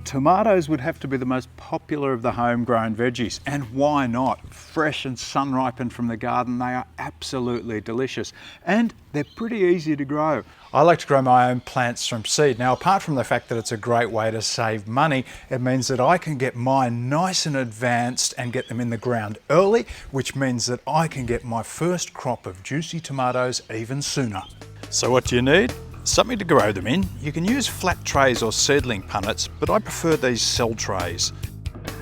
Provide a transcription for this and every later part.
Tomatoes would have to be the most popular of the homegrown veggies, and why not? Fresh and sun-ripened from the garden, they are absolutely delicious, and they're pretty easy to grow. I like to grow my own plants from seed. Now, apart from the fact that it's a great way to save money, it means that I can get mine nice and advanced and get them in the ground early, which means that I can get my first crop of juicy tomatoes even sooner. So what do you need? Something to grow them in. You can use flat trays or seedling punnets, but I prefer these cell trays.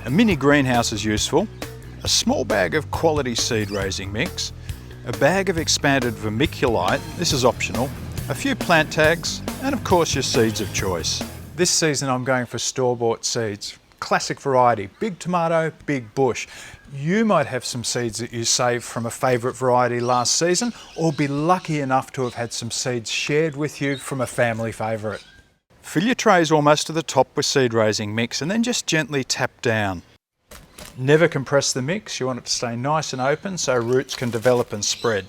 A mini greenhouse is useful, a small bag of quality seed raising mix, a bag of expanded vermiculite, this is optional, a few plant tags, and of course your seeds of choice. This season I'm going for store-bought seeds. Classic variety, big tomato, big bush. You might have some seeds that you saved from a favourite variety last season, or be lucky enough to have had some seeds shared with you from a family favourite. Fill your trays almost to the top with seed raising mix and then just gently tap down. Never compress the mix, you want it to stay nice and open so roots can develop and spread.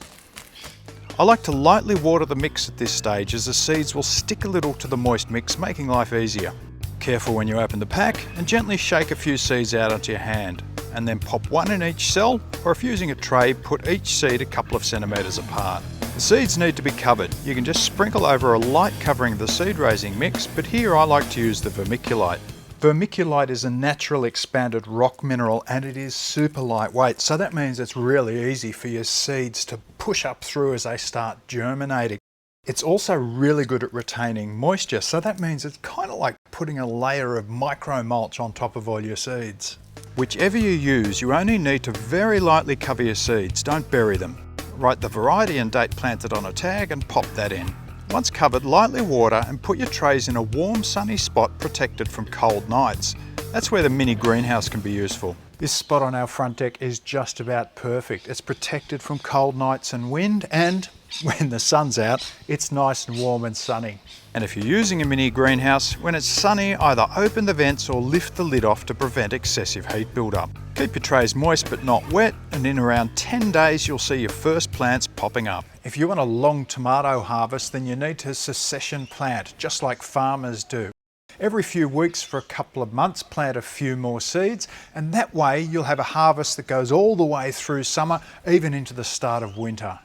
I like to lightly water the mix at this stage as the seeds will stick a little to the moist mix, making life easier. Careful when you open the pack and gently shake a few seeds out onto your hand, and then pop one in each cell, or if using a tray, put each seed a couple of centimetres apart. The seeds need to be covered. You can just sprinkle over a light covering of the seed raising mix, but here I like to use the vermiculite. Vermiculite is a natural expanded rock mineral and it is super lightweight, so that means it's really easy for your seeds to push up through as they start germinating. It's also really good at retaining moisture, so that means it's kind of like putting a layer of micro mulch on top of all your seeds. Whichever you use, you only need to very lightly cover your seeds, don't bury them. Write the variety and date planted on a tag and pop that in. Once covered, lightly water and put your trays in a warm sunny spot protected from cold nights. That's where the mini greenhouse can be useful. This spot on our front deck is just about perfect. It's protected from cold nights and wind, and when the sun's out, it's nice and warm and sunny. And if you're using a mini greenhouse, when it's sunny, either open the vents or lift the lid off to prevent excessive heat buildup. Keep your trays moist but not wet, and in around 10 days you'll see your first plants popping up. If you want a long tomato harvest, then you need to succession plant, just like farmers do. Every few weeks for a couple of months, plant a few more seeds, and that way you'll have a harvest that goes all the way through summer, even into the start of winter.